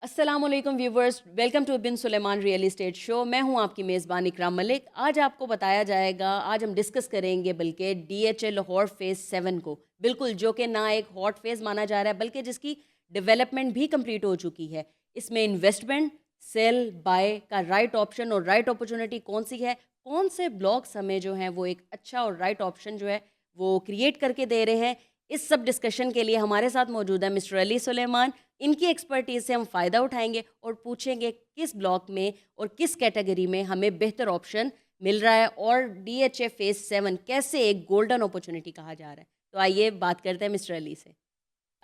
अस्सलामुअलैकुम viewers, welcome to Bin Sulaiman real estate show. मैं हूं आपकी मेज़बान इकराम मलिक। आज आपको बताया जाएगा, आज हम डिस्कस करेंगे बल्कि DHA लाहौर फेज़ 7 को, बिल्कुल जो कि ना एक हॉट फेज़ माना जा रहा है बल्कि जिसकी डेवलपमेंट भी कंप्लीट हो चुकी है। इसमें इन्वेस्टमेंट, सेल, बाय का राइट ऑप्शन और राइट अपॉर्चुनिटी कौन सी है, कौन से ब्लॉक्स हमें जो हैं वो एक अच्छा और राइट ऑप्शन जो है वो क्रिएट करके दे रहे हैं। इस सब डिस्कशन के लिए हमारे साथ मौजूद है मिस्टर अली सुलेमान। इनकी एक्सपर्टीज़ से हम फ़ायदा उठाएंगे और पूछेंगे किस ब्लॉक में और किस कैटेगरी में हमें बेहतर ऑप्शन मिल रहा है और DHA फेज़ 7 कैसे एक गोल्डन अपॉर्चुनिटी कहा जा रहा है। तो आइए बात करते हैं मिस्टर अली से।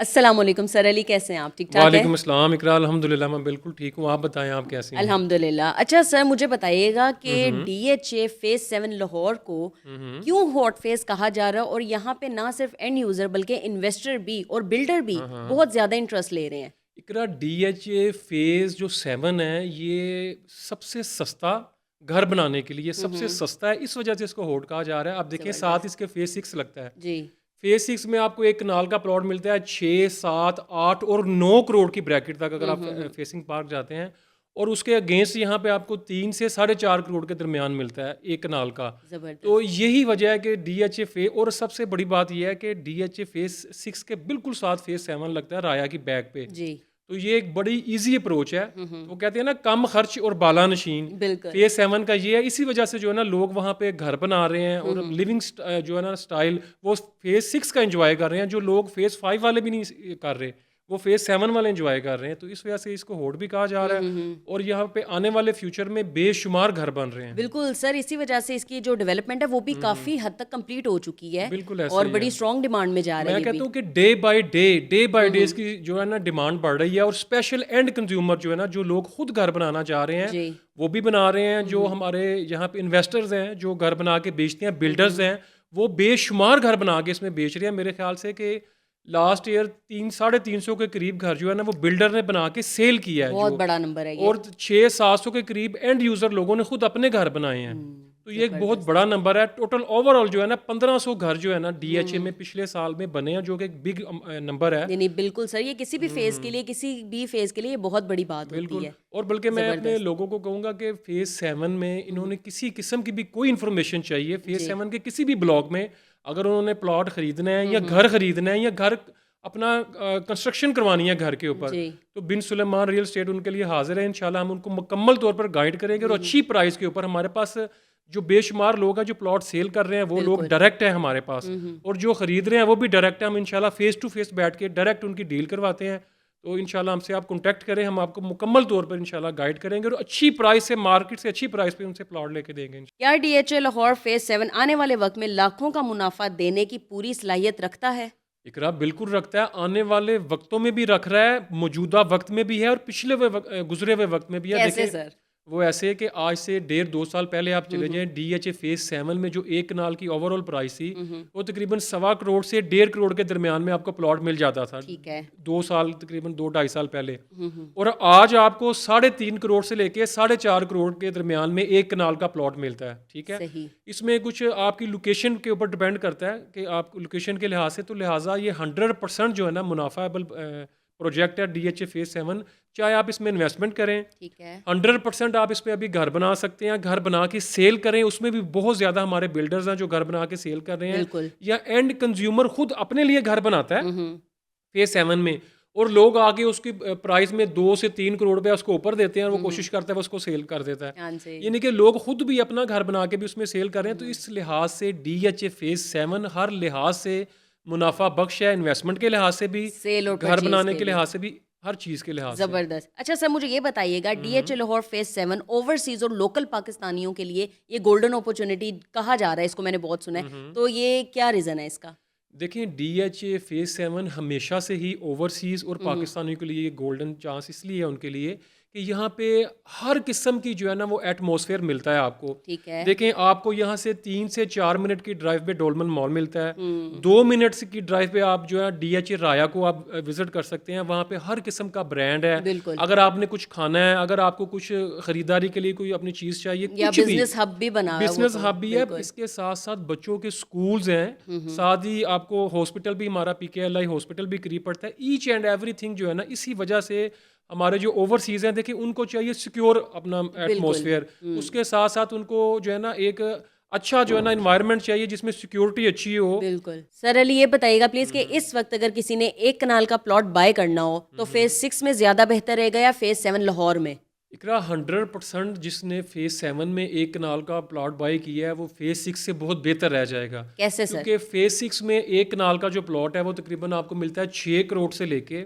अस्सलाम वालेकुम सर अली, कैसे हैं आप? ठीक ठाक हैं? वालेकुम अस्सलाम इकरा, अल्हम्दुलिल्लाह मैं बिल्कुल ठीक हूँ। आप बताएं आप कैसी हैं? अल्हम्दुलिल्लाह। अच्छा सर, मुझे बताइएगा कि हम्म DHA फेज़ 7 लाहौर को हम्म क्यों हॉट फेज़ कहा जा रहा है और यहाँ पे ना सिर्फ एंड यूज़र बल्कि इन्वेस्टर भी और बिल्डर भी हाँ हाँ बहुत ज़्यादा इंटरेस्ट ले रहे हैं। इकरा, DHA फेज़ जो 7 है ये सबसे सस्ता घर बनाने के लिए सबसे हम्म, सस्ता है, इस वजह से इसको होल्ड कहा जा रहा है। आप देखें साथ ज़बरदस्त। इसके फेज़ 6 लगता है। जी। फेज़ 6 में आपको एक कनाल का प्लॉट मिलता है 6, 7, 8 और 9 करोड़ की ब्रैकेट तक, अगर आप हम्म। फेसिंग पार्क जाते हैं। और उसके अगेंस्ट यहाँ पे आपको 3 से 4.5 करोड़ के दरमियान मिलता है एक कनाल का। तो ज़बरदस्त। यही वजह है कि DHA फे और सबसे बड़ी बात यह है कि DHA फेज़ 6 के बिल्कुल साथ फेज़ 7 लगता है राया की बैक पे। जी। तो ये एक बड़ी इजी अप्रोच है। हम्म। तो वो कहते हैं ना, कम खर्च और बाला नशीन। बिल्कुल। फेज़ 7 का ये है, इसी वजह से जो है ना लोग वहाँ पे घर बना रहे हैं और हम्म। लिविंग जो है ना स्टाइल वो फेज़ 6 का एंजॉय कर रहे हैं, जो लोग फेज़ 5 वाले भी नहीं कर रहे, वो फेज़ 7 वाले एंजॉय कर रहे हैं। तो इस वजह से इसको होल्ड भी कहा जा रहा है। हम्म। और यहाँ पे आने वाले फ्यूचर में बेशुमार घर बन रहे हैं। बिल्कुल सर, इसी वजह से इसकी जो डेवलपमेंट है वो भी हम्म, काफ़ी हद तक कंप्लीट हो चुकी है बिल्कुल ऐसा और ही है। बड़ी स्ट्रॉन्ग डिमांड में जा रहा है मैं ये कहता भी। हूँ कि डे बाय डे हम्म। इसकी जो है ना डिमांड बढ़ रही है। और स्पेशल एंड कंज्यूमर जो है ना, जो लोग खुद घर बनाना चाह रहे हैं जी। वो भी बना रहे हैं। जो हम्म। हमारे यहाँ पे इन्वेस्टर्स हैं जो घर बना के बेचते हैं, बिल्डर्स हम्म। हैं, वो बेशुमार घर बना के इसमें बेच रहे हैं। मेरे ख्याल से कि लास्ट ईयर 300-350 के करीब घर जो है ना वो बिल्डर ने बना के सेल किया है बहुत जो। बड़ा नंबर है ये। और 600-700 के करीब एंड यूज़र लोगों ने खुद अपने घर बनाए हैं। तो ये एक बहुत ज़बरदस्त। बड़ा नंबर है। टोटल ओवरऑल जो है ना 1500 घर जो है ना DHA हम्म। में पिछले साल में बने हैं, जो कि एक बिग नंबर है। नहीं नहीं, बिल्कुल सर, ये किसी भी फेज़ के हम्म, लिए, किसी भी फेज़ के लिए ये बहुत बड़ी बात होती बिल्कुल। है। और बल्कि मैं अपने ज़बरदस्त। लोगों को कहूँगा कि फेज़ 7 में हम्म। इन्होंने किसी किस्म की भी कोई इन्फॉर्मेशन चाहिए, फेज़ जी। 7 के किसी भी ब्लॉक में अगर उन्होंने प्लॉट खरीदना है या हम्म। घर खरीदना है या घर अपना कंस्ट्रक्शन करवानी है घर के ऊपर, जी। तो बिन सुलेमान रियल एस्टेट उनके लिए हाजिर है। इंशाल्लाह हम उनको मुकम्मल तौर पर गाइड करेंगे और अच्छी प्राइस के ऊपर। हमारे पास जो बेशुमार लोग हैं जो प्लॉट सेल कर रहे हैं वो लोग बिल्कुल। डायरेक्ट हैं हमारे पास, हम्म। और जो खरीद रहे हैं वो भी डायरेक्ट है। हम इंशाल्लाह फेस टू फेस बैठ के डायरेक्ट उनकी डील करवाते हैं। तो इंशाल्लाह हमसे आप कांटेक्ट करें, हम आपको मुकम्मल तौर पर इंशाल्लाह गाइड करेंगे और अच्छी प्राइस से, मार्केट से अच्छी प्राइस पे उनसे प्लॉट लेके देंगे। क्या DHA लाहौर फेज़ 7 आने वाले वक्त में लाखों का मुनाफा देने की पूरी सलाहियत रखता है? इकरार बिल्कुल रखता है, आने वाले वक्तों में भी रख रहा है, मौजूदा वक्त में भी है और पिछले हुए गुजरे हुए वक्त में भी है। कैसे देखें, सर? वो ऐसे है कि आज से 1.5-2 साल पहले आप चले हम्म। जाएं, DHA फेज 7 में जो एक कनाल की ओवरऑल प्राइस थी हम्म। वो तकरीबन 1.25 करोड़ से 1.5 करोड़ के दरमियान में आपको प्लॉट मिल जाता था। ठीक है। 2 साल, तकरीबन 2-2.5 साल पहले। हम्म। और आज आपको 3.5 करोड़ से लेके 4.5 करोड़ के दरमियान में एक कनाल का प्लॉट मिलता है। ठीक है। सही। इसमें कुछ आपकी लोकेशन के ऊपर डिपेंड करता है कि आप लोकेशन के लिहाज से, तो लिहाजा ये 100% जो है ना मुनाफाबल प्रोजेक्ट है DHA फेज 7। चाहे आप इसमें इन्वेस्टमेंट करें, ठीक है। 100% आप इस पे अभी घर बना सकते हैं, घर बना के सेल करें। उसमें भी बहुत ज़्यादा हमारे बिल्डर्स हैं जो घर बना के सेल कर रहे हैं, बिल्कुल। या एंड कंज्यूमर खुद अपने लिए घर बनाता है हम्म। फेज 7 में, और लोग आगे उसकी प्राइस में 2 से 3 करोड़ रुपया उसको ऊपर देते हैं और वो कोशिश करता है वो उसको सेल कर देता है। हाँ जी। यानी कि लोग खुद भी अपना घर बना के भी उसमें सेल कर रहे हैं। तो इस लिहाज से DHA फेज 7 हर लिहाज से मुनाफा बख्श है, इन्वेस्टमेंट के लिहाज से भी, सेल और घर परचेज बनाने के के भी। लिहाज से भी, हर चीज़ के लिहाज से। जबरदस्त। अच्छा सर, मुझे ये बताइएगा, DHA लाहौर फेज 7 ओवरसीज और लोकल पाकिस्तानियों के लिए ये गोल्डन अपॉर्चुनिटी कहा जा रहा है, इसको मैंने बहुत सुना है, तो ये क्या रीज़न है इसका? देखिए, DHA फेज 7 हमेशा से ही ओवरसीज़ और पाकिस्तानियों के लिए गोल्डन चांस इसलिए है उनके लिए कि यहाँ पे हर किस्म की जो है ना वो एटमॉस्फेयर मिलता है आपको। ठीक है। देखें, आपको यहाँ से 3 से 4 मिनट की ड्राइव पे डोलमन मॉल मिलता है। हम्म। 2 मिनट की ड्राइव पे आप जो है DHA राया को आप विजिट कर सकते हैं। वहाँ पे हर किस्म का ब्रांड है। बिल्कुल। अगर आपने कुछ खाना है, अगर आपको कुछ ख़रीदारी के लिए कोई अपनी चीज़ चाहिए, या कुछ भी, बिजनेस हब भी बना है वो बिजनेस तो। हब भी है। बिल्कुल। इसके साथ साथ बच्चों के स्कूल्स हैं, साथ ही आपको हॉस्पिटल भी, हमारा PKLI हॉस्पिटल भी करीब पड़ता है। ईच एंड एवरीथिंग जो है ना, इसी वजह से हमारे जो ओवरसीज हैं देखिए उनको चाहिए सिक्योर अपना एटमॉस्फेयर, उसके साथ साथ उनको जो है ना एक अच्छा जो है ना इन्वायरमेंट चाहिए जिसमें सिक्योरिटी अच्छी हो। बिल्कुल सर, अली ये बताइएगा प्लीज कि इस वक्त अगर किसी ने एक कनाल का प्लॉट बाय करना हो तो फेज 6 में ज्यादा बेहतर रहेगा या फेज 7 लाहौर में? इकरा 100% जिसने फेज 7 में एक कनाल का प्लॉट बाई किया है वो फेज 6 से बहुत बेहतर रह जाएगा। कैसे सर? क्योंकि फेज 6 में एक कनाल का जो प्लॉट है वो तकरीबन आपको मिलता है 6 करोड़ से लेके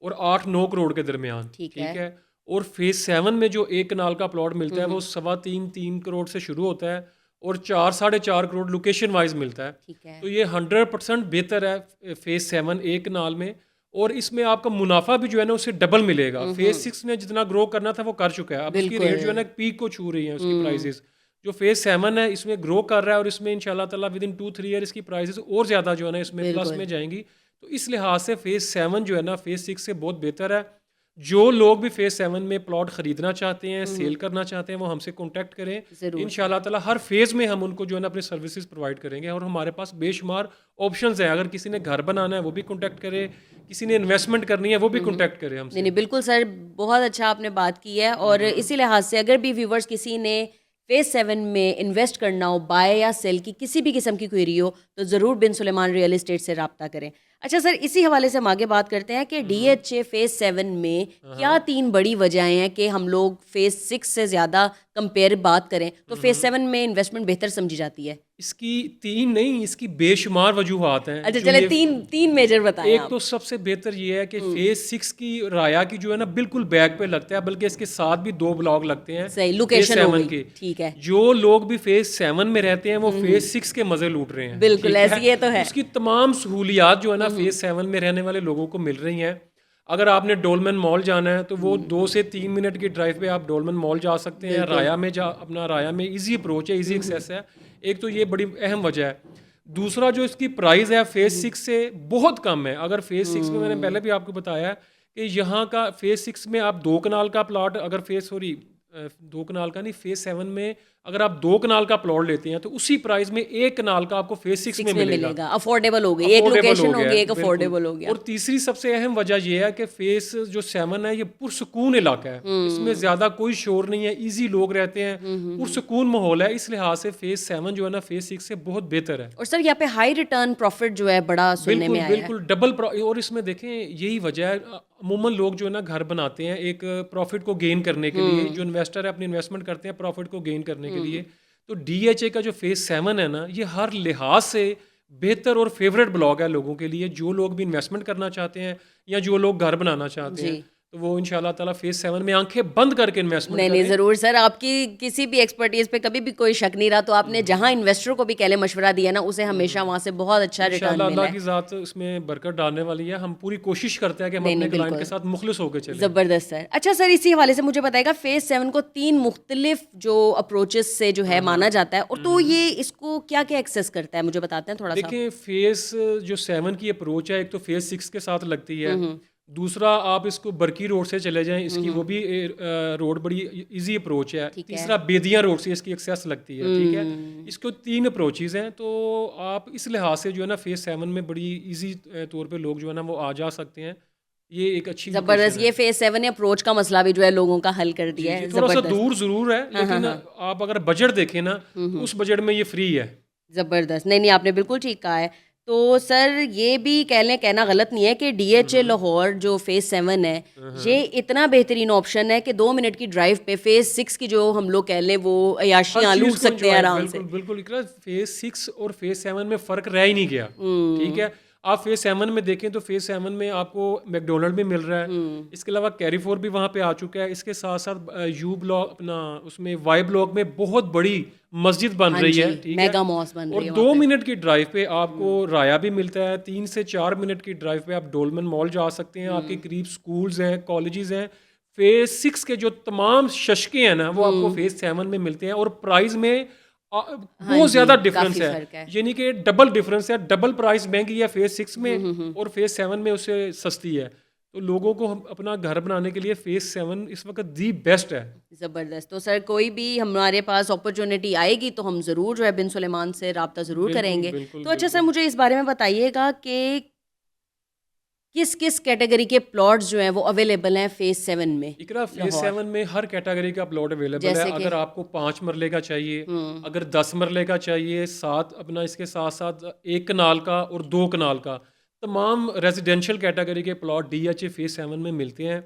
और 8-9 करोड़ के दरमियान। ठीक ठीक है। है। और फेज 7 में जो एक कनाल का प्लॉट मिलता है वो 3.25-3 करोड़ से शुरू होता है और 4-4.5 करोड़ लोकेशन वाइज मिलता है। ठीक है। तो ये 100% बेहतर है फेज 7 एक कनाल में। और इसमें आपका मुनाफा भी जो है ना उससे डबल मिलेगा। फेज 6 ने जितना ग्रो करना था वो कर चुका है, अब उसकी रेट जो है ना पीक को छू रही है उसकी प्राइसेस। जो फेज 7 है इसमें ग्रो कर रहा है और इसमें इंशाल्लाह ताला विद इन 2-3 ईयर इसकी प्राइसेस और ज़्यादा जो है ना इसमें प्लस में जाएंगी। तो इस लिहाज से फेज 7 जो है ना फेज 6 से बहुत बेहतर है। जो लोग भी फेज 7 में प्लॉट खरीदना चाहते हैं, सेल करना चाहते हैं, वो हमसे कांटेक्ट करें। इंशाल्लाह ताला हर फेज में हम उनको जो है ना अपनी सर्विसेज प्रोवाइड करेंगे और हमारे पास बेशुमार ऑप्शंस हैं। अगर किसी ने घर बनाना है वो भी कांटेक्ट करे, किसी ने इन्वेस्टमेंट करनी है वो भी कांटेक्ट करे हमसे। नहीं बिल्कुल सर, बहुत अच्छा आपने बात की है। और इसी लिहाज से अगर भी व्यूवर्स किसी ने फेज 7 में इन्वेस्ट करना हो, बाय या सेल की किसी भी किस्म की क्वेरी हो, तो ज़रूर बिन सुलेमान रियल एस्टेट से रब्ता करें। अच्छा सर, इसी हवाले से हम आगे बात करते हैं कि DHA फेज 7 में क्या 3 बड़ी वजहें हैं कि हम लोग फेज 6 से ज़्यादा कंपेयर बात करें तो फेज 7 में इन्वेस्टमेंट बेहतर समझी जाती है? इसकी 3 नहीं, इसकी बेशुमार वजूहात हैं। अच्छा चले, तीन मेजर बताएं एक आप। तो सबसे बेहतर ये है कि फेज 6 की राया की जो है ना बिल्कुल बैक पे लगता है, बल्कि इसके साथ भी 2 ब्लॉक लगते हैं सही, फेज लोकेशन हो 7 गई। के। ठीक है। जो लोग भी फेज 7 में रहते हैं वो फेज 6 के मजे लूट रहे हैं। बिल्कुल ठीक ऐसी ये तो है। उसकी तमाम सहूलियात जो है ना फेज 7 में रहने वाले लोगों को मिल रही हैं। अगर आपने डोलमन मॉल जाना है तो वो 2 से 3 मिनट की ड्राइव पे आप डोलमन मॉल जा सकते हैं। राया में अपना राया में इजी अप्रोच है, इजी एक्सेस है। एक तो ये बड़ी अहम वजह है। दूसरा जो इसकी प्राइस है फेज 6 से बहुत कम है। अगर फेज 6 में मैंने पहले भी आपको बताया कि यहाँ का फेज 6 में आप 2 कनाल का प्लॉट अगर दो कनाल का नहीं, फेज 7 में अगर आप 2 कनाल का प्लॉट लेते हैं तो उसी प्राइस में 1 कनाल का आपको फेज 6 में मिलेगा। अफोर्डेबल हो गई, एक लोकेशन हो गई, एक अफोर्डेबल हो गया। और तीसरी सबसे अहम वजह यह है कि फेज जो 7 है ये पुरसुकून इलाका है। इसमें ज्यादा कोई शोर नहीं है, इजी लोग रहते हैं, पुरसुकून माहौल है। इस लिहाज से फेज 7 जो है ना फेज 6 से बहुत बेहतर है। और सर यहाँ पे हाई रिटर्न प्रॉफिट जो है बड़ा सुनने में आया है। बिल्कुल डबल। और इसमें देखें यही वजह है, अमूमन लोग जो है ना घर बनाते हैं एक प्रॉफिट को गेन करने के लिए। जो इन्वेस्टर है अपनी इन्वेस्टमेंट करते हैं प्रॉफिट को गेन करने के लिए। तो DHA का जो फेज 7 है ना ये हर लिहाज से बेहतर और फेवरेट ब्लॉक है लोगों के लिए, जो लोग भी इन्वेस्टमेंट करना चाहते हैं या जो लोग घर बनाना चाहते हैं। तो वो इंशाल्लाह ताला फेज 7 में आंखें बंद करके इन्वेस्टमेंट करें। नहीं ज़रूर सर, आपकी किसी भी एक्सपर्टीज पे कभी भी कोई शक नहीं रहा। तो आपने जहां इन्वेस्टर को भी कहले मशवरा दिया ना उसे हमेशा वहां से बहुत अच्छा रिटर्न मिला है। अल्लाह की ज़ात इसमें बरकत डालने वाली है। हम पूरी कोशिश करते हैं कि हम अपने क्लाइंट के साथ मुखलिस होकर चलें। ज़बरदस्त सर। अच्छा सर, इसी हवाले से मुझे बताएगा फेज 7 को 3 मुख्तलिफ जो अप्रोचेस से जो है माना जाता है, और तो ये इसको क्या क्या एक्सेस करता है मुझे बताते हैं थोड़ा सा। देखें फेज जो 7 की अप्रोच है एक तो फेज 6 के साथ लगती है। दूसरा आप इसको बरकी रोड से चले जाएं, इसकी वो भी रोड बड़ी इजी अप्रोच है। तीसरा बेदिया रोड से इसकी एक्सेस लगती है। ठीक है, इसको 3 अप्रोचेस हैं। तो आप इस लिहाज से जो है ना फेज 7 में बड़ी इजी तौर पे लोग जो है ना वो आ जा सकते हैं। ये एक अच्छी जबरदस्त। ये फेज 7 ने अप्रोच का मसला भी जो है लोगों का हल कर दिया है। थोड़ा सा दूर जरूर है लेकिन आप अगर बजट देखें ना तो उस बजट में ये फ्री है। ज़बरदस्त। नहीं आपने बिल्कुल ठीक कहा है। तो सर ये भी कहना गलत नहीं है कि DHA लाहौर जो फेज 7 है ये इतना बेहतरीन ऑप्शन है कि 2 मिनट की ड्राइव पे फेज 6 की जो हम लोग कह लें वो अयाशियाँ लूट सकते हैं आराम से। बिल्कुल फेज 6 और फेज 7 में फ़र्क रह ही नहीं गया। ठीक है, आप फेज 7 में देखें तो फेज 7 में आपको मैकडोनल्ड भी मिल रहा है। इसके अलावा कैरीफोर भी वहाँ पे आ चुका है। इसके साथ साथ यू ब्लॉक अपना उसमें वाई ब्लॉक में बहुत बड़ी मस्जिद बन रही है। ठीक है, मेगा मॉस बन रही है। और 2 मिनट की ड्राइव पे आपको राया भी मिलता है। 3 से 4 मिनट की ड्राइव पे आप डोलमन मॉल जा सकते हैं। आपके करीब स्कूल्स हैं, कॉलेजेस हैं। फेज 6 के जो तमाम शशके हैं ना वो आपको फेज 7 में मिलते हैं और प्राइस में बहुत ज्यादा डिफरेंस है। यानी कि डबल डिफरेंस है, डबल प्राइस महंगी है फेज 6 में और फेज 7 में उससे सस्ती है। तो लोगों को अपना घर बनाने के लिए फेज 7 इस वक्त दी बेस्ट है। ज़बरदस्त। तो सर कोई भी हमारे पास अपॉर्चुनिटी आएगी तो हम ज़रूर जो है बिन सुलेमान से रब्ता ज़रूर करेंगे। तो अच्छा सर मुझे इस बारे में बताइएगा कि किस किस कैटेगरी के प्लॉट्स जो हैं वो अवेलेबल हैं फेज 7 में? इकरा फेज लाहौर 7 में हर कैटेगरी का प्लॉट अवेलेबल है। जैसे कि अगर आपको 5 मरले का चाहिए, अगर 10 मरले का चाहिए, 7 अपना इसके साथ साथ 1 कनाल का और 2 कनाल का, तमाम रेजिडेंशियल कैटेगरी के प्लॉट DHA फेज 7 में मिलते हैं।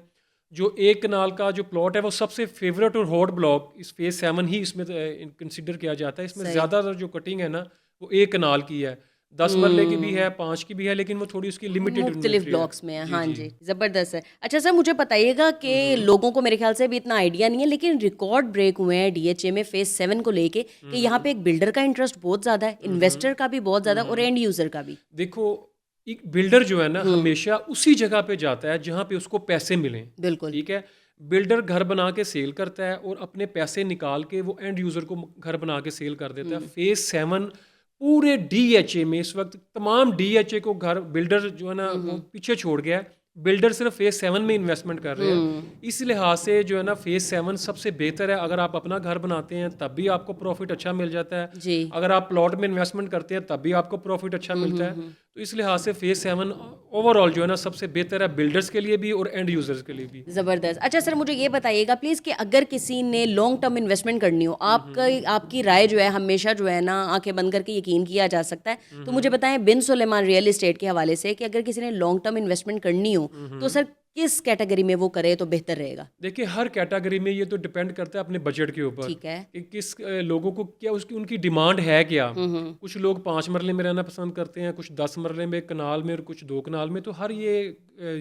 जो 1 कनाल का जो प्लॉट है वो सबसे फेवरेट और हॉट ब्लॉक इस फेज 7 ही इसमें कंसिडर किया जाता है। इसमें सही ज़्यादातर जो कटिंग है ना वो 1 कनाल की है, 10 मरले की भी है, 5 की भी है, लेकिन वो थोड़ी उसकी लिमिटेड मुख्तलिफ इन्वेंट्री है। ब्लॉक्स में है। जी हाँ जी। जी, ज़बरदस्त है। अच्छा सर, मुझे बताइएगा कि लोगों को मेरे ख्याल से भी इतना आइडिया नहीं है, लेकिन रिकॉर्ड ब्रेक हुए हैं DHA में फेज 7 को लेके कि यहाँ पे एक बिल्डर का इंटरेस्ट बहुत ज़्यादा है, इन्वेस्टर का भी बहुत ज़्यादा और एंड यूज़र का भी। देखो, एक बिल्डर जो है ना हमेशा उसी जगह पे जाता है जहाँ पे उसको पैसे मिलें। बिल्कुल। ठीक है, बिल्डर घर बना के सेल करता है और अपने पैसे निकाल के वो एंड यूज़र को घर बना के सेल कर देता है। फेज 7 पूरे DHA में इस वक्त तमाम DHA को घर बिल्डर जो है ना वो पीछे छोड़ गया है। बिल्डर सिर्फ फेज 7 में इन्वेस्टमेंट कर रहे हैं। इस लिहाज से जो है ना फेज 7 सबसे बेहतर है। अगर आप अपना घर बनाते हैं तब भी आपको प्रॉफिट अच्छा मिल जाता है, जी। अगर आप प्लॉट में इन्वेस्टमेंट करते हैं तब भी आपको प्रॉफिट अच्छा मिलता है। तो इस लिहाज से फेज 7 ओवरऑल जो है ना सबसे बेहतर है बिल्डर्स के लिए भी और एंड यूजर्स के लिए भी। ज़बरदस्त। अच्छा सर, मुझे ये बताइएगा प्लीज़ कि अगर किसी ने लॉन्ग टर्म इन्वेस्टमेंट करनी हो, आपकी राय जो है हमेशा जो है ना आंखें बंद करके यकीन किया जा सकता है। तो मुझे बताएं बिन सुलेमान रियल एस्टेट के हवाले से कि अगर किसी ने लॉन्ग टर्म इन्वेस्टमेंट करनी हो तो सर किस कैटेगरी में वो करे तो बेहतर रहेगा? देखिए, हर कैटेगरी में ये तो डिपेंड करता है अपने बजट के ऊपर ठीक है। कि किस लोगों को क्या उसकी उनकी डिमांड है क्या। कुछ लोग 5 मरले में रहना पसंद करते हैं, कुछ 10 मरले में, कनाल में, और कुछ 2 कनाल में। तो हर ये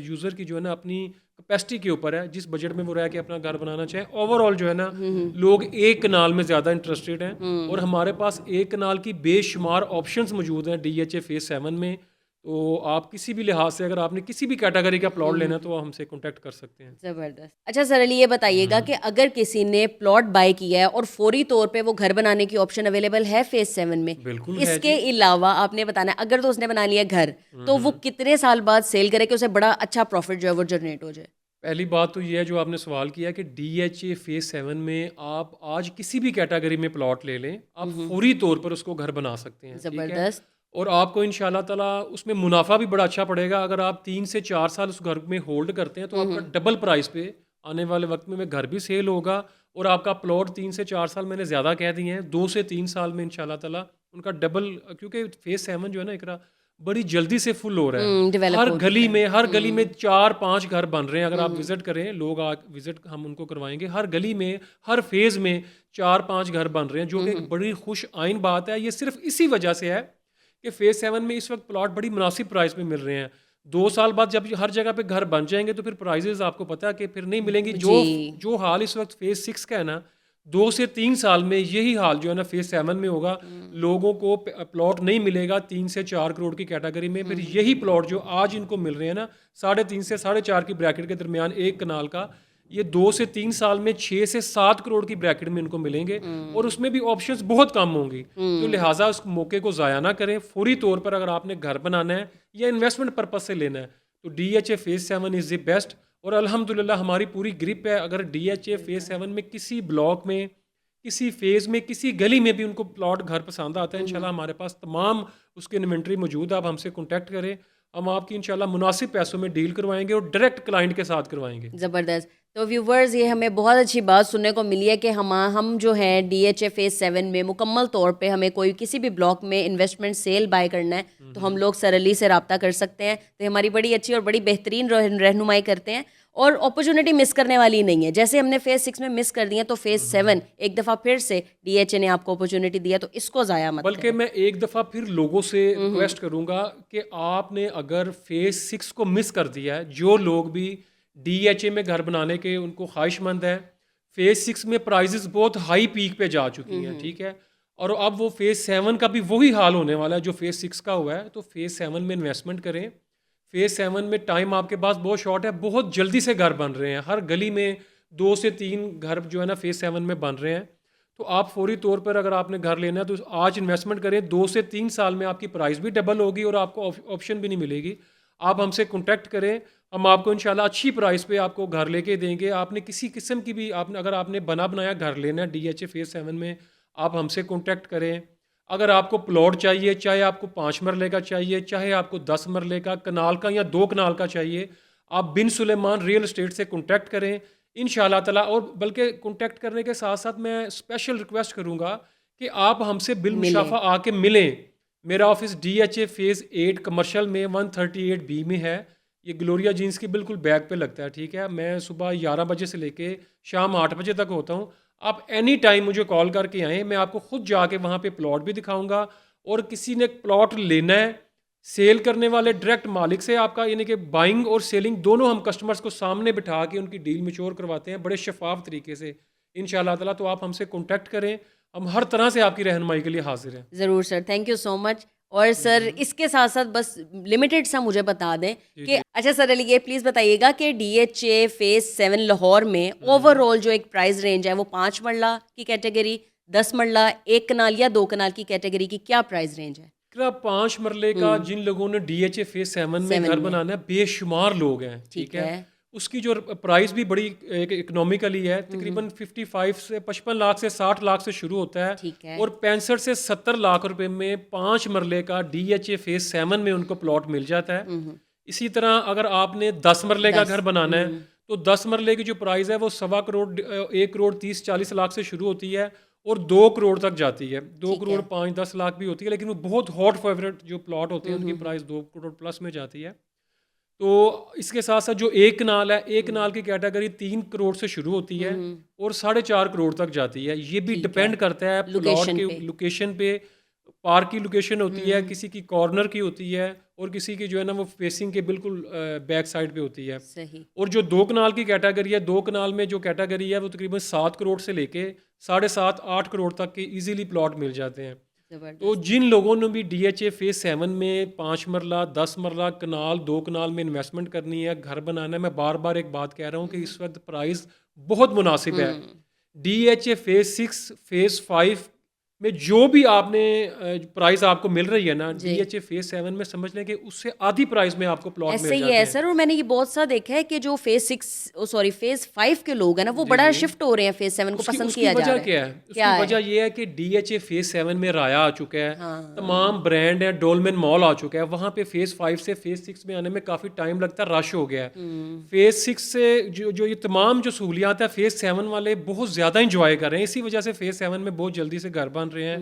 यूज़र की जो है ना अपनी कैपेसिटी के ऊपर है, जिस बजट में वो रह के अपना घर बनाना चाहे। ओवरऑल जो है ना लोग 1 कनाल में ज़्यादा इंटरेस्टेड हैं और हमारे पास 1 कनाल की बेशुमार ऑप्शंस मौजूद हैं DHA फेज 7 में। तो आप किसी भी लिहाज से अगर आपने किसी भी कैटेगरी का प्लॉट लेना है तो हमसे कांटेक्ट कर सकते हैं। ज़बरदस्त। अच्छा सर, अली ये बताइएगा कि अगर किसी ने प्लॉट बाय किया है और फौरी तौर पे वो घर बनाने की ऑप्शन अवेलेबल है फेज 7 में, बिल्कुल है इसके अलावा आपने बताना है अगर तो उसने बना लिया घर तो वो कितने साल बाद सेल करे कि उसे बड़ा अच्छा प्रॉफिट जो है वो जनरेट हो जाए? पहली बात तो ये है जो आपने सवाल किया कि DHA फेज 7 में आप आज किसी भी कैटेगरी में प्लॉट ले लें, आप फौरी तौर पर उसको घर बना सकते हैं। ठीक है, ज़बरदस्त। और आपको इंशाल्लाह ताला उसमें मुनाफा भी बड़ा अच्छा पड़ेगा। अगर आप 3 से 4 साल उस घर में होल्ड करते हैं तो आपका डबल प्राइस पे आने वाले वक्त में घर भी सेल होगा और आपका प्लॉट 3 से 4 साल, मैंने ज़्यादा कह दिए हैं, 2 से 3 साल में इंशाल्लाह ताला उनका डबल, क्योंकि फेज 7 जो है ना इकरा बड़ी जल्दी से फुल हो रहा है। डेवलप हर हो गली चुका है। में, हर गली में 4-5 घर बन रहे हैं। अगर आप विजिट करें, लोग विजिट हम उनको करवाएंगे। हर गली में, हर फेज में 4-5 घर बन रहे हैं, जो कि एक बड़ी खुश आइन बात है। ये सिर्फ इसी वजह से है कि फेज 7 में इस वक्त प्लॉट बड़ी मुनासिब प्राइस में मिल रहे हैं। 2 साल बाद जब हर जगह पे घर बन जाएंगे तो फिर प्राइजेस आपको पता है कि फिर नहीं मिलेंगी। जो जी। जो हाल इस वक्त फेज 6 का है ना, 2 से 3 साल में यही हाल जो है ना फेज 7 में होगा। लोगों को प्लॉट नहीं मिलेगा 3 से 4 करोड़ की कैटेगरी में। फिर यही प्लॉट जो आज इनको मिल रहे हैं ना 3.5 से 4.5 की ब्रैकेट के दरमियान 1 कनाल का, ये 2 से 3 साल में 6 से 7 करोड़ की ब्रैकेट में इनको मिलेंगे और उसमें भी ऑप्शंस बहुत कम होंगी। तो लिहाजा उस मौके को ज़ाया ना करें। फौरी तौर पर अगर आपने घर बनाना है या इन्वेस्टमेंट पर्पज से लेना है तो DHA phase 7 is the best. और अल्हम्दुलिल्लाह हमारी पूरी ग्रिप है। अगर DHA फेज 7 में किसी ब्लॉक में, किसी फेज में, किसी गली में भी उनको प्लॉट घर पसंद आता है, इंशाल्लाह हमारे पास तमाम उसकी इन्वेंट्री मौजूद है। आप हमसे कांटेक्ट करें, हम आपकी इंशाल्लाह मुनासिब पैसों में डील करवाएंगे और डायरेक्ट क्लाइंट के साथ करवाएंगे। ज़बरदस्त। तो व्यूवर्स, ये हमें बहुत अच्छी बात सुनने को मिली है कि हम जो है DHA फेज 7 में मुकम्मल तौर पे हमें कोई किसी भी ब्लॉक में इन्वेस्टमेंट सेल बाय करना है तो हम लोग सरली से रब्ता कर सकते हैं। तो हमारी बड़ी अच्छी और बड़ी बेहतरीन रहनुमाई करते हैं और अपॉर्चुनिटी मिस करने वाली नहीं है। जैसे हमने फेज 6 में मिस कर दिया तो फेज 7 एक दफ़ा फिर से DHA ने आपको अपॉर्चुनिटी दिया, तो इसको ज़ाया मत बल्कि मैं एक दफ़ा फिर लोगों से रिक्वेस्ट करूंगा कि आपने अगर फेज 6 को मिस कर दिया है, जो लोग भी DHA में घर बनाने के उनको ख्वाहिशमंद है, फेज 6 में प्राइजेस बहुत हाई पीक पे जा चुकी हैं। ठीक है, और अब वो फेज 7 का भी वही हाल होने वाला है जो फेज 6 का हुआ है। तो फेज 7 में इन्वेस्टमेंट करें। फेज 7 में टाइम आपके पास बहुत शॉर्ट है, बहुत जल्दी से घर बन रहे हैं। हर गली में 2 से 3 घर जो है ना फेज 7 में बन रहे हैं। तो आप फौरी तौर पर अगर आपने घर लेना है तो आज इन्वेस्टमेंट करें। 2 से 3 साल में आपकी प्राइस भी डबल होगी और आपको ऑप्शन भी नहीं मिलेगी। आप हमसे कांटेक्ट करें, हम आपको इंशाल्लाह अच्छी प्राइस पे आपको घर लेके देंगे। आपने किसी किस्म की भी अगर आपने बना बनाया घर लेना है DHA फेज 7 में, आप हमसे कांटेक्ट करें। अगर आपको प्लॉट चाहिए, चाहे आपको 5 मरले का चाहिए, चाहे आपको 10 मरले का, कनाल का या 2 कनाल का चाहिए, आप बिन सुलेमान रियल एस्टेट से कॉन्टैक्ट करें इंशाल्लाह ताला। और बल्कि कॉन्टैक्ट करने के साथ साथ मैं स्पेशल रिक्वेस्ट करूँगा कि आप हमसे मिले। बिलमुशाफा आके मिलें। मेरा ऑफिस DHA फेज़ 8 कमर्शियल में 138B में है। ये ग्लोरिया जीन्स की बिल्कुल बैक पे लगता है, ठीक है। मैं सुबह 11 बजे से लेके शाम 8 बजे तक होता हूँ। आप एनी टाइम मुझे कॉल करके आएँ, मैं आपको खुद जाके वहाँ पे प्लॉट भी दिखाऊंगा। और किसी ने प्लॉट लेना है, सेल करने वाले डायरेक्ट मालिक से आपका, यानी कि बाइंग और सेलिंग दोनों हम कस्टमर्स को सामने बिठा के उनकी डील मैच्योर करवाते हैं बड़े शफाफ तरीके से इंशाल्लाह ताला। तो आप हमसे कॉन्टैक्ट करें, हम हर तरह से आपकी रहनुमाई के लिए हाजिर हैं। ज़रूर sir, thank you so much. और सर इसके साथ साथ बस लिमिटेड सा मुझे बता दें जी कि जी। अच्छा सर अली ये प्लीज़ बताइएगा कि DHA फेज़ 7 लाहौर में ओवरऑल जो एक प्राइस रेंज है वो 5 मरला की कैटेगरी, 10 मरला, 1 कनाल या 2 कनाल की कैटेगरी की क्या प्राइस रेंज है? 5 मरले का जिन लोगों ने DHA फेज़ 7 में 7 घर में बनाना है, बेशुमार लोग हैं, ठीक ठीक है। है, उसकी जो प्राइस भी बड़ी एक इकोनॉमिकली है, तकरीबन 55 से 55 लाख से 60 लाख से शुरू होता है। ठीक है। और 65 से 70 लाख रुपए में 5 मरले का DHA फेज़ 7 में उनको प्लॉट मिल जाता है। इसी तरह अगर आपने 10 मरले का 10 घर बनाना है, तो 10 मरले की जो प्राइस है वो 1.25 करोड़ 1 करोड़ 30-40 लाख से शुरू होती है और 2 करोड़ तक जाती है। 2 ठीक करोड़ है। 5-10 लाख भी होती है, लेकिन वो बहुत हॉट फेवरेट जो प्लॉट होते हैं उनकी प्राइस 2 करोड़ प्लस में जाती है। तो इसके साथ साथ जो एक कनाल है, एक कनाल की कैटेगरी 3 करोड़ से शुरू होती है और 4.5 करोड़ तक जाती है। ये भी ठीक है, डिपेंड करता है प्लॉट लोकेशन के पे। लोकेशन पे। पार्क की लोकेशन होती है, किसी की कॉर्नर की होती है और किसी की जो है ना वो फेसिंग के बिल्कुल बैक साइड पे होती है। सही, और जो 2 कनाल की कैटेगरी है, 2 कनाल में जो कैटेगरी है वो तकरीबन 7 करोड़ से लेके 7.5-8 करोड़ तक के इजीली प्लॉट मिल जाते हैं। तो ज़बरदस्त। जिन लोगों ने भी DHA फेज़ 7 में 5 मरला, 10 मरला, कनाल, 2 कनाल में इन्वेस्टमेंट करनी है, घर बनाना है, मैं बार बार एक बात कह रहा हूँ कि इस वक्त प्राइस बहुत मुनासिब है। DHA फेज़ 6, फेज़ 5 में जो भी आपने प्राइस आपको मिल रही है ना, जी। DHA फेज़ 7 में समझ लें कि उससे आधी प्राइस में आपको प्लॉट ऐसे मिल ही जाते है हैं। सर। और मैंने ये बहुत सा देखा है कि जो फेज़ 5 के लोग हैं ना वो जी बड़ा जी। शिफ्ट हो रहे हैं, फेज़ 7 को उसकी पसंद उसकी किया जा वजह रहा है। क्या है? क्या उसकी है? वजह ये है कि DHA फेज़ 7 में राया आ चुका है, हाँ, तमाम ब्रांड है, डोलमेन मॉल आ चुका है, वहाँ पे फेज़ 5 से फेज़ 6 में आने में काफ़ी टाइम लगता है, रश हो गया है। फेज़ 6 से जो जो ये तमाम जो सहूलियात है फेज़ 7 वाले बहुत ज़्यादा इंजॉय कर रहे हैं, इसी वजह से फेज़ 7 में बहुत जल्दी से घर बन रहे हैं,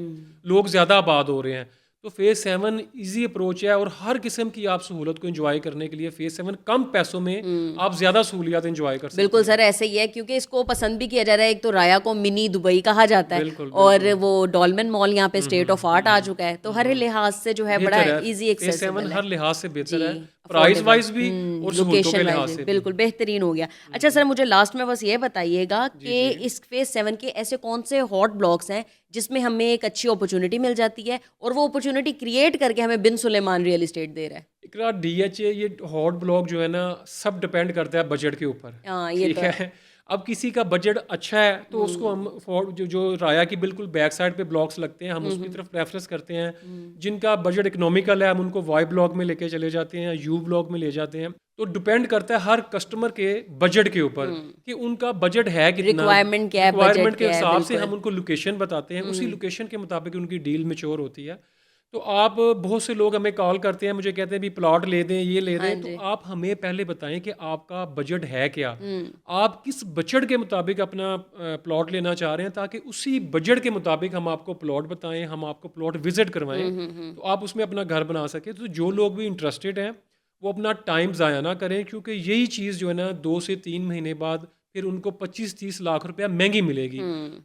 लोग ज़्यादा आबाद हो रहे हैं। तो फेज़ 7 ईजी अप्रोच है और हर किस्म की आप सहूलत को एंजॉय करने के लिए फेज़ 7 कम पैसों में आप ज़्यादा सहूलियात एंजॉय कर सकते बिल्कुल हैं। सर ऐसे ही है क्योंकि इसको पसंद भी किया जा रहा है। एक तो राया को मिनी दुबई कहा जाता है बिल्कुल और बिल्कुल। वो डॉलमेन मॉल यहाँ पे स्टेट ऑफ आर्ट आ चुका है, तो हर लिहाज से जो है बड़ा बेहतर है, इजी फेज़ 7 एक्सेसिबल है। हर लिहाज से जी, बेहतर है, प्राइस अफोर्डेबल, वाइज भी और सहूलतों के लोकेशन लिहाज वाइज से भी। बिल्कुल बेहतरीन हो गया। अच्छा सर मुझे लास्ट में बस ये बताइएगा जी कि जी। इस फेज़ 7 के ऐसे कौन से हॉट ब्लॉक्स हैं जिसमें हमें एक अच्छी अपॉर्चुनिटी मिल जाती है और वो अपॉर्चुनिटी क्रिएट करके हमें बिन सुलेमान रियल एस्टेट दे रहा है? इकरा DHA ये हॉट ब्लॉक जो है ना सब डिपेंड करता है बजट के ऊपर, हाँ, ये ठीक तो है। है। अब किसी का बजट अच्छा है तो उसको हम जो जो राया की बिल्कुल बैक साइड पे ब्लॉक्स लगते हैं, हम उसकी तरफ प्रेफरेंस करते हैं। जिनका बजट इकोनॉमिकल है हम उनको वाई ब्लॉक में लेके चले जाते हैं, यू ब्लॉक में ले जाते हैं। तो डिपेंड करता है हर कस्टमर के बजट के ऊपर कि उनका बजट है कितना। रिक्वायरमेंट क्या है, बजट रिक्वायरमेंट के क्या है, हिसाब से हम बिल्कुल। उनको लोकेशन बताते हैं, उसी लोकेशन के मुताबिक उनकी डील मैच्योर होती है। तो आप बहुत से लोग हमें कॉल करते हैं, मुझे कहते हैं भी प्लॉट ले दें, ये ले हाँ दें। तो जी। आप हमें पहले बताएं कि आपका बजट है क्या, आप किस बजट के मुताबिक अपना प्लॉट लेना चाह रहे हैं, ताकि उसी बजट के मुताबिक हम आपको प्लॉट बताएं, हम आपको प्लॉट विजिट करवाएं, तो आप उसमें अपना घर बना सकें। तो जो लोग भी इंटरेस्टेड हैं वो अपना टाइम ज़ाया ना करें, क्योंकि यही चीज़ जो है ना 2 से 3 महीने बाद फिर उनको 25-30 लाख रुपया महंगी मिलेगी।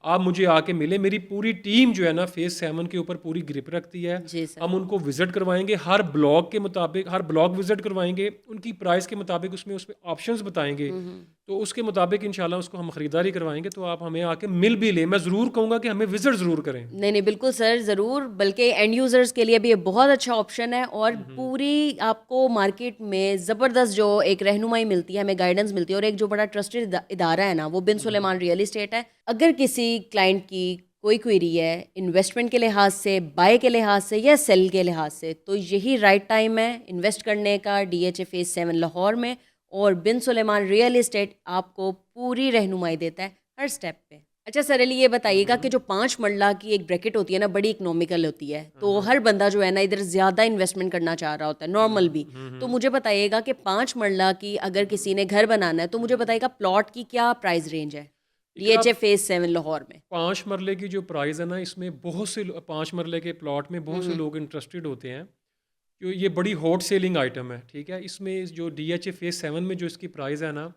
आप मुझे आके मिले, मेरी पूरी टीम जो है ना फेज़ 7 के ऊपर पूरी ग्रिप रखती है। जी सर। हम उनको विजिट करवाएंगे, हर ब्लॉक के मुताबिक हर ब्लॉक विजिट करवाएंगे, उनकी प्राइस के मुताबिक उसमें ऑप्शंस बताएंगे, तो उसके मुताबिक इंशाल्लाह उसको हम ख़रीदारी करवाएंगे। तो आप हमें आके मिल भी लें, मैं ज़रूर कहूँगा कि हमें विजिट ज़रूर करें। नहीं नहीं बिल्कुल सर ज़रूर, बल्कि एंड यूज़र्स के लिए भी ये बहुत अच्छा ऑप्शन है और पूरी आपको मार्केट में ज़बरदस्त जो एक रहनुमाई मिलती है, हमें गाइडेंस मिलती है और एक जो बड़ा ट्रस्टेड इदारा है ना वो बिन सुलेमान रियल एस्टेट है। अगर किसी क्लाइंट की कोई क्वेरी है इन्वेस्टमेंट के लिहाज से, बाय के लिहाज से या सेल के लिहाज से, तो यही राइट टाइम है इन्वेस्ट करने का DHA फेज़ 7 लाहौर में। और बिन सुलेमान रियल एस्टेट आपको पूरी रहनुमाई देता है हर स्टेप पे। अच्छा सर अली ये बताइएगा कि जो 5 मरला की एक ब्रैकेट होती है ना बड़ी इकोनॉमिकल होती है तो हर बंदा जो है ना इधर ज़्यादा इन्वेस्टमेंट करना चाह रहा होता है नॉर्मल भी तो मुझे बताइएगा कि 5 मरला की अगर किसी ने घर बनाना है तो मुझे बताइएगा प्लॉट की क्या प्राइस रेंज है एक आप DHA फेज 7 लाहौर में 5 मरले की जो प्राइस है ना, इसमें बहुत से 5 मरले के प्लॉट में बहुत से लोग इंटरेस्टेड होते हैं। जो ये बड़ी हॉट सेलिंग आइटम है, ठीक है? इसमें जो DHA फेज़ 7 में जो इसकी प्राइस है ना,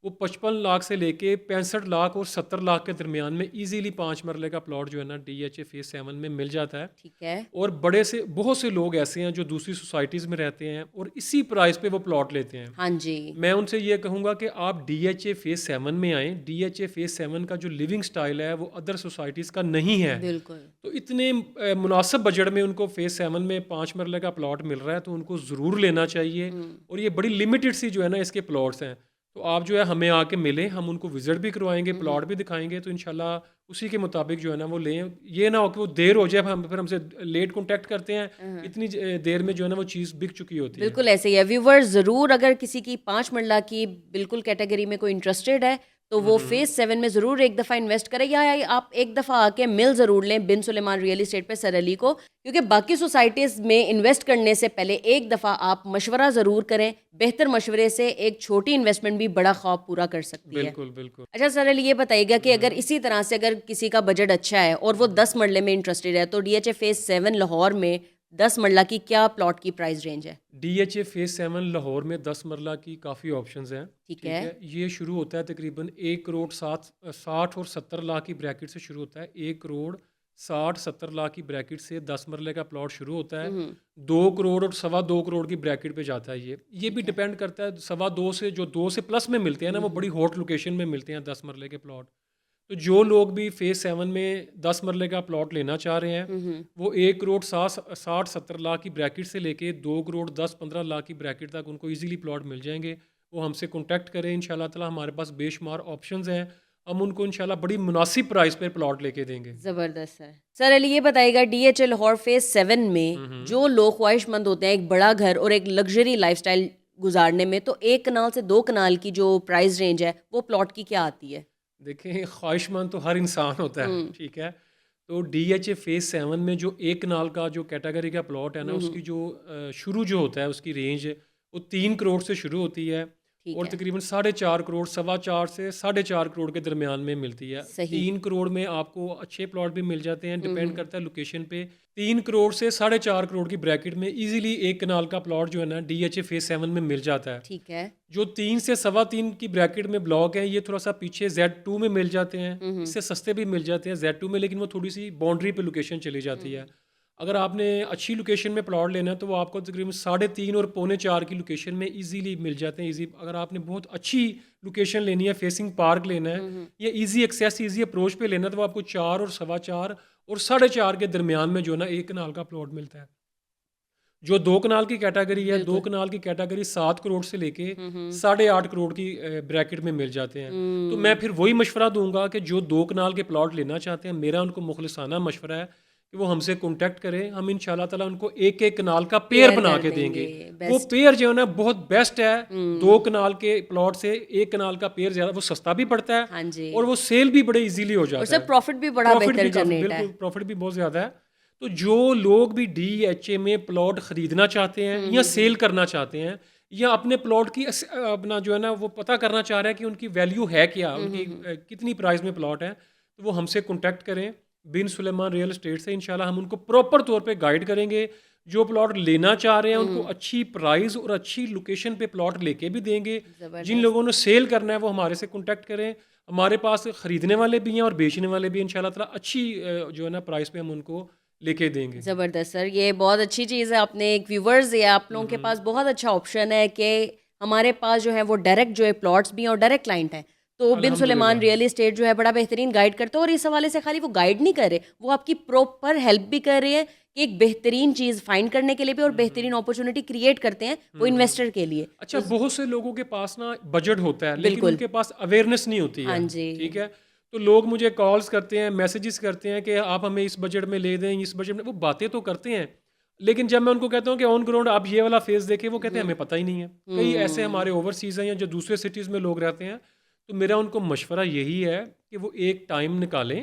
वो 55 लाख से लेके 65 लाख और 70 लाख के दरमियान में ईज़िली 5 मरले का प्लॉट जो है ना DHA फेज़ 7 में मिल जाता है। ठीक है और बड़े से बहुत से लोग ऐसे हैं जो दूसरी सोसाइटीज़ में रहते हैं और इसी प्राइस पे वो प्लॉट लेते हैं। हाँ जी मैं उनसे ये कहूँगा कि आप DHA फेज़ 7 में आएँ। DHA फेज़ 7 का जो लिविंग स्टाइल है वो अदर सोसाइटीज़ का नहीं है। बिल्कुल तो इतने मुनासिब बजट में उनको फेज़ 7 में 5 मरले का प्लॉट मिल रहा है तो उनको ज़रूर लेना चाहिए। और ये बड़ी लिमिटेड सी जो है ना इसके प्लॉट्स हैं। तो आप जो है हमें आके मिलें, हम उनको विज़िट भी करवाएँगे, प्लॉट भी दिखाएँगे, तो इंशाल्लाह उसी के मुताबिक जो है ना वो लें। ये ना हो कि वो देर हो जाए हम फिर हमसे लेट कॉन्टैक्ट करते हैं, इतनी देर में जो है ना वो चीज़ बिक चुकी होती है। बिल्कुल ऐसे ही है व्यूवर्स ज़रूर अगर किसी की 5 मरला की बिल्कुल कैटेगरी में कोई इंटरेस्टेड है तो वो फेज 7 में ज़रूर एक दफ़ा इन्वेस्ट करें या आप एक दफ़ा आके मिल ज़रूर लें बिन सुलेमान रियल एस्टेट पे सर अली को क्योंकि बाकी सोसाइटीज़ में इन्वेस्ट करने से पहले एक दफ़ा आप मशवरा ज़रूर करें बेहतर मशवरे से एक छोटी इन्वेस्टमेंट भी बड़ा ख्वाब पूरा कर सकती है बिल्कुल, बिल्कुल। अच्छा सर अली ये बताइएगा कि अगर इसी तरह से अगर किसी का बजट अच्छा है और वो 10 मरले में इंटरेस्टेड है तो DHA फेज 7 लाहौर में 10 मरला की क्या प्लॉट की प्राइस रेंज है DHA फेज़ 7 लाहौर में 10 मरला की काफ़ी ऑप्शंस हैं। ठीक है ये शुरू होता है तकरीबन 1 करोड़ 60 और 70 लाख की ब्रैकेट से शुरू होता है। 1 करोड़ 60-70 लाख की ब्रैकेट से 10 मरले का प्लॉट शुरू होता है। 2 करोड़ और सवा 2 करोड़ की ब्रैकेट पे जाता है ये भी डिपेंड करता है सवा 2 से जो 2 से प्लस में मिलते हैं ना वो बड़ी हॉट लोकेशन में मिलते हैं 10 मरले के प्लॉट। तो जो लोग भी फेज़ 7 में 10 मरले का प्लॉट लेना चाह रहे हैं वो 1 करोड़ 60-70 लाख की ब्रैकेट से लेके 2 करोड़ 10-15 लाख की ब्रैकेट तक उनको इजीली प्लॉट मिल जाएंगे। वो हमसे कांटेक्ट करें, इंशाल्लाह ताला हमारे पास बेशुमार ऑप्शंस हैं। हम उनको इंशाल्लाह बड़ी मुनासिब प्राइस पर प्लॉट लेके देंगे। जबरदस्त है सर अली ये बताइएगा DHA लाहौर फेज 7 में जो लोग ख्वाहिशमंद होते हैं एक बड़ा घर और एक लग्जरी लाइफस्टाइल गुजारने में तो 1 कनाल से 2 कनाल की जो प्राइस रेंज है वो प्लॉट की क्या आती है देखें, ख्वाहिशमंद तो हर इंसान होता है, ठीक है? तो DHA फेज़ 7 में जो 1 कनाल का जो कैटेगरी का प्लॉट है ना उसकी जो शुरू जो होता है उसकी रेंज वो 3 करोड़ से शुरू होती है ठीक और है तकरीबन 4.5 करोड़, सवा 4 से 4.5 करोड़ के दरमियान में मिलती है। सही 3 करोड़ में आपको अच्छे प्लॉट भी मिल जाते हैं, डिपेंड करता है लोकेशन पे। 3 करोड़ से 4.5 करोड़ की ब्रैकेट में इजीली 1 कनाल का प्लॉट जो है ना DHA फेज़ 7 में मिल जाता है। ठीक है जो 3 से सवा 3 की ब्रैकेट में ब्लॉक है ये थोड़ा सा पीछे Z2 में मिल जाते हैं, इससे सस्ते भी मिल जाते हैं Z2 में, लेकिन वो थोड़ी सी बाउंड्री पे लोकेशन चली जाती है। अगर आपने अच्छी लोकेशन में प्लॉट लेना है तो वो आपको तकरीबन 3.5 और पौने 4 की लोकेशन में इजीली मिल जाते हैं। इजी अगर आपने बहुत अच्छी लोकेशन लेनी है, फेसिंग पार्क लेना है या इजी एक्सेस इजी अप्रोच पे लेना है तो वो आपको 4 और सवा 4 और 4.5 के दरमियान में जो है ना 1 कनाल का प्लॉट मिलता है। जो 2 कनाल की कैटेगरी है, 2 कनाल की कैटेगरी 7 करोड़ से लेके 8.5 करोड़ की ब्रैकेट में मिल जाते हैं। तो मैं फिर वही मशवरा दूंगा कि जो 2 कनाल के प्लॉट लेना चाहते हैं, मेरा उनको मुखलिसाना मशवरा है कि वो हमसे कांटेक्ट करें। हम इंशाल्लाह ताला उनको एक एक कनाल का पेयर बना के देंगे। वो पेयर जो है ना बहुत बेस्ट है। 2 कनाल के प्लॉट से 1 कनाल का पेयर ज़्यादा वो सस्ता भी पड़ता है हाँ जी और वो सेल भी बड़े इजीली हो जाता और है। सर प्रॉफिट भी बड़ा बेहतर जनरेट है बिल्कुल प्रॉफिट भी बहुत ज़्यादा है। तो जो लोग भी DHA में प्लॉट ख़रीदना चाहते हैं या सेल करना चाहते हैं या अपने प्लॉट की अपना जो है ना वो पता करना चाह रहे हैं कि उनकी वैल्यू है क्या, उनकी कितनी प्राइस में प्लॉट है, तो वो हमसे कांटेक्ट करें बिन सुलेमान रियल एस्टेट से। इंशाल्लाह हम उनको प्रॉपर तौर पे गाइड करेंगे। जो प्लॉट लेना चाह रहे हैं उनको अच्छी प्राइस और अच्छी लोकेशन पे प्लॉट लेके भी देंगे। जिन लोगों ने सेल करना है वो हमारे से कांटेक्ट करें। हमारे पास ख़रीदने वाले भी हैं और बेचने वाले भी हैं। इंशाल्लाह ताला अच्छी जो है ना प्राइस पे हम उनको लेके देंगे। ज़बरदस्त सर ये बहुत अच्छी चीज़ है आपने एक व्यूवर्स या आप लोगों के पास बहुत अच्छा ऑप्शन है कि हमारे पास जो है वो डायरेक्ट जो है प्लॉट्स भी हैं और डायरेक्ट क्लाइंट है तो बिन सुलेमान रियल एस्टेट जो है बड़ा बेहतरीन गाइड करते हैं और इस हवाले से खाली वो गाइड नहीं कर रहे, वो आपकी प्रॉपर हेल्प भी कर रहे हैं कि एक बेहतरीन चीज़ फाइंड करने के लिए भी और बेहतरीन अपॉर्चुनिटी क्रिएट करते हैं वो इन्वेस्टर के लिए। अच्छा, बहुत से लोगों के पास ना बजट होता है लेकिन उनके पास अवेयरनेस नहीं होती है। हाँ जी ठीक है, तो लोग मुझे कॉल्स करते हैं, मैसेजेस करते हैं कि आप हमें इस बजट में ले दें, इस बजट में। वो बातें तो करते हैं लेकिन जब मैं उनको कहता हूँ कि ऑन ग्राउंड आप ये वाला फेज देखें, वो कहते हैं हमें पता ही नहीं है। कई ऐसे हमारे ओवरसीज़ हैं या जो दूसरे सिटीज़ में लोग रहते हैं तो मेरा उनको मशवरा यही है कि वो एक टाइम निकालें,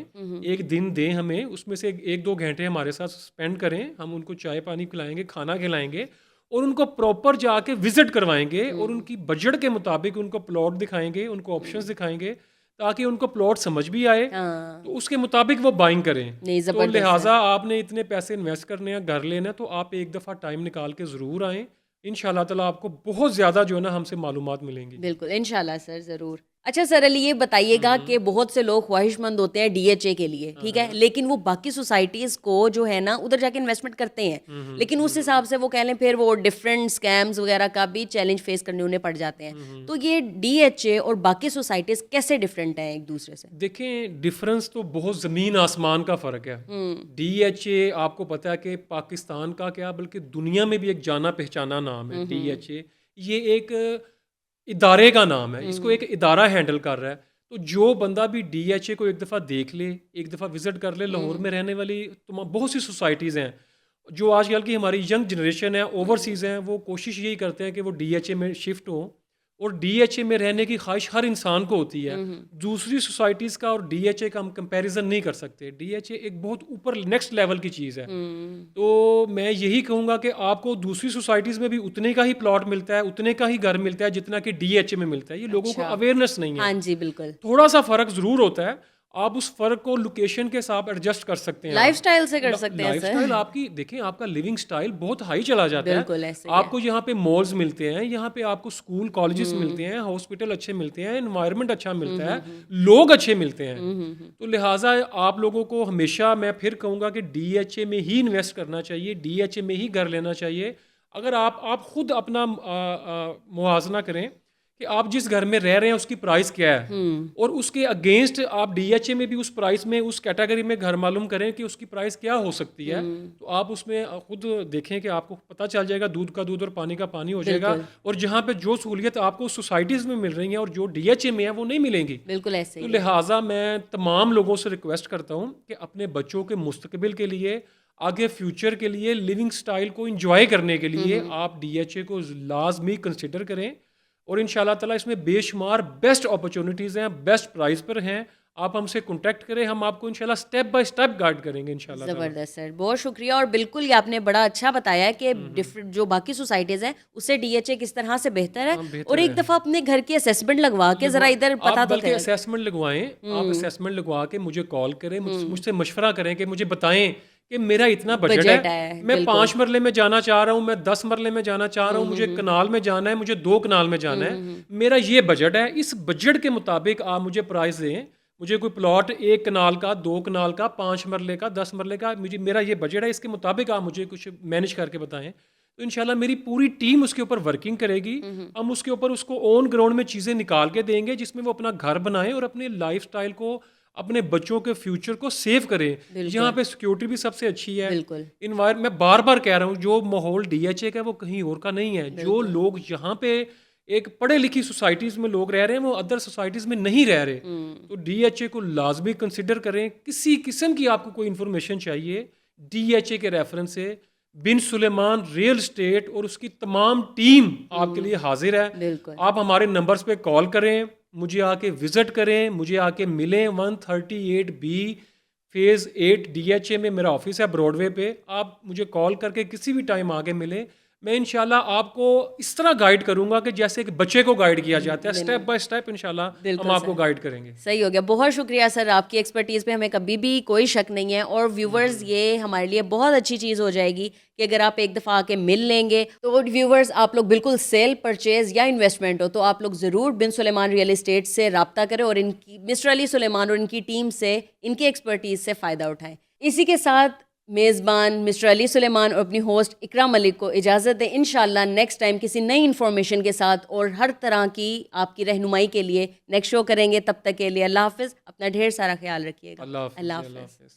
एक दिन दें हमें, उसमें से एक दो घंटे हमारे साथ स्पेंड करें, हम उनको चाय पानी खिलाएंगे, खाना खिलाएंगे और उनको प्रॉपर जाके विजिट करवाएंगे और उनकी बजट के मुताबिक उनको प्लॉट दिखाएंगे, उनको ऑप्शंस दिखाएंगे ताकि उनको प्लॉट समझ भी आए, हाँ तो उसके मुताबिक वो बाइंग करें। नहीं, तो जबरदस्त है। लिहाजा आपने इतने पैसे इन्वेस्ट करने हैं, घर लेना है, तो आप एक दफ़ा टाइम निकाल के ज़रूर आएँ। इंशाल्लाह ताला आपको बहुत ज़्यादा जो है ना हमसे मालूमात मिलेंगी। बिल्कुल इंशाल्लाह सर, ज़रूर। अच्छा सर अली ये बताइएगा कि बहुत से लोग ख्वाहिशमंद होते हैं डीएचए के लिए, ठीक है, लेकिन वो बाकी सोसाइटीज़ को जो है ना उधर जाके इन्वेस्टमेंट करते हैं, लेकिन उस हिसाब से वो कह लें फिर वो डिफरेंट स्कैम्स वगैरह का भी चैलेंज फेस करने उन्हें पड़ जाते हैं। तो ये डीएचए और बाकी सोसाइटीज़ कैसे डिफरेंट हैं एक दूसरे से? देखें, डिफरेंस तो बहुत ज़मीन आसमान का फ़र्क है। डीएचए आपको पता है कि पाकिस्तान का क्या बल्कि दुनिया में भी एक जाना पहचाना नाम है। डीएचए ये एक इदारे का नाम है, इसको एक इदारा हैंडल कर रहा है। तो जो बंदा भी डीएचए को एक दफ़ा देख ले, एक दफ़ा विज़िट कर ले, लाहौर में रहने वाली बहुत सी सोसाइटीज़ हैं जो आजकल की हमारी यंग जनरेशन है, ओवरसीज़ हैं, वो कोशिश यही करते हैं कि वो डीएचए में शिफ्ट हो और डीएचए में रहने की ख्वाहिश हर इंसान को होती है। दूसरी सोसाइटीज़ का और डीएचए का हम कंपैरिजन नहीं कर सकते। डीएचए एक बहुत ऊपर नेक्स्ट लेवल की चीज़ है। तो मैं यही कहूँगा कि आपको दूसरी सोसाइटीज़ में भी उतने का ही प्लॉट मिलता है, उतने का ही घर मिलता है जितना कि डीएचए में मिलता है। ये लोगों को अच्छा। अवेयरनेस नहीं है। हाँ जी बिल्कुल। थोड़ा सा फ़र्क ज़रूर होता है। आप उस फ़र्क को लोकेशन के साथ एडजस्ट कर सकते हैं। लाइफस्टाइल से कर सकते हैं सर। लाइफस्टाइल आपकी देखें, आपका लिविंग स्टाइल बहुत हाई चला जाता है। बिल्कुल ऐसे ही है। आपको यहाँ पे मॉल्स मिलते हैं, यहाँ पे आपको स्कूल कॉलेजेस मिलते हैं, हॉस्पिटल अच्छे मिलते हैं, एनवायरनमेंट अच्छा मिलता है, लोग अच्छे मिलते हैं। तो लिहाजा आप लोगों को हमेशा मैं फिर कहूँगा कि डीएचए में ही इन्वेस्ट करना चाहिए, डीएचए में ही घर लेना चाहिए। अगर आप खुद अपना मुआवजा करें कि आप जिस घर में रह रहे हैं उसकी प्राइस क्या है और उसके अगेंस्ट आप डीएचए में भी उस प्राइस में उस कैटेगरी में घर मालूम करें कि उसकी प्राइस क्या हो सकती है। तो आप उसमें खुद देखें कि आपको पता चल जाएगा, दूध का दूध और पानी का पानी हो जाएगा। और जहाँ पे जो सहूलियत आपको सोसाइटीज़ में मिल रही हैं और जो डीएचए में है वो नहीं मिलेंगी। बिल्कुल ऐसे तो ही। लिहाजा मैं तमाम लोगों से रिक्वेस्ट करता हूँ कि अपने बच्चों के मुस्तकबिल के लिए, आगे फ्यूचर के लिए, लिविंग स्टाइल को इंजॉय करने के लिए आप डीएचए को लाजमी कंसिडर करें और इंशाल्लाह ताला इसमें बेशुमार बेस्ट अपॉर्चुनिटीज़ हैं, बेस्ट प्राइस पर हैं। आप हमसे कांटेक्ट करें, हम आपको इंशाल्लाह स्टेप बाय स्टेप गाइड करेंगे इंशाल्लाह ताला। ज़बरदस्त सर, बहुत शुक्रिया। और बिल्कुल ये आपने बड़ा अच्छा बताया है कि डिफरेंट जो बाकी सोसाइटीज़ हैं उससे डीएचए किस तरह से बेहतर है। बेहतर और एक है। दफ़ा अपने घर की असेसमेंट लगवा के ज़रा इधर पता आप तो बल्कि करें। असेसमेंट लगवाएं, आप असेसमेंट लगवा के मुझे कॉल करें, मुझसे मशवरा करें कि मुझे बताएं कि मेरा इतना बजट बजट है, है, मैं बिल्कुल। 5 मरले में जाना चाह रहा हूँ, मैं 10 मरले में जाना चाह रहा हूँ, मुझे कनाल में जाना है, मुझे 2 कनाल में जाना है, मेरा ये बजट है। इस बजट के मुताबिक आप मुझे प्राइस दें। मुझे कोई प्लॉट 1 कनाल का, 2 कनाल का, 5 मरले का, 10 मरले का, मुझे मेरा ये बजट है, इसके मुताबिक आप मुझे कुछ मैनेज करके बताएं। तो इंशाल्लाह मेरी पूरी टीम उसके ऊपर वर्किंग करेगी। हम उसके ऊपर उसको ऑन ग्राउंड में चीज़ें निकाल के देंगे जिसमें वो अपना घर बनाएं और अपने लाइफस्टाइल को, अपने बच्चों के फ्यूचर को सेव करें। यहाँ पे सिक्योरिटी भी सबसे अच्छी है। बिल्कुल। मैं बार बार कह रहा हूँ, जो माहौल डीएचए का है वो कहीं और का नहीं है। जो लोग यहाँ पे एक पढ़े लिखी सोसाइटीज़ में लोग रह रहे हैं वो अदर सोसाइटीज़ में नहीं रह रहे। तो डीएचए को लाजमी कंसिडर करें। किसी किस्म की आपको कोई इन्फॉर्मेशन चाहिए, डीएचए के रेफरेंस से बिन सुलेमान रियल एस्टेट और उसकी तमाम टीम आपके लिए हाजिर है। बिल्कुल। आप हमारे नंबर्स पे कॉल करें, मुझे आके विजिट करें, मुझे आके मिलें। 138B फेज़ 8 डीएचए में मेरा ऑफिस है ब्रॉडवे पे। आप मुझे कॉल करके किसी भी टाइम आके मिलें। मैं इंशाल्लाह आपको इस तरह गाइड करूंगा कि जैसे एक बच्चे को गाइड किया जाता है, स्टेप बाय स्टेप इंशाल्लाह हम आपको गाइड करेंगे। सही हो गया, बहुत शुक्रिया सर, आपकी एक्सपर्टीज़ पे हमें कभी भी कोई शक नहीं है। और व्यूवर्स ये हमारे लिए बहुत अच्छी चीज़ हो जाएगी कि अगर आप एक दफ़ा आके मिल लेंगे तो व्यूवर्स आप लोग बिल्कुल सेल, परचेज़ या इन्वेस्टमेंट हो तो आप लोग ज़रूर बिन सुलेमान रियल एस्टेट से रब्ता करें और इनकी मिस्टर अली सुलेमान और इनकी टीम से, इनकी एक्सपर्टीज़ से फ़ायदा उठाएं। इसी के साथ मेज़बान मिस्टर अली सुलेमान और अपनी होस्ट इकरा मलिक को इजाज़त दें। इंशाल्लाह नेक्स्ट टाइम किसी नई इन्फॉर्मेशन के साथ और हर तरह की आपकी रहनुमाई के लिए नेक्स्ट शो करेंगे। तब तक के लिए अल्लाह हाफ़िज़, अपना ढेर सारा ख्याल रखिएगा। अल्लाह हाफ़िज़। अल्लाह हाफ़िज़।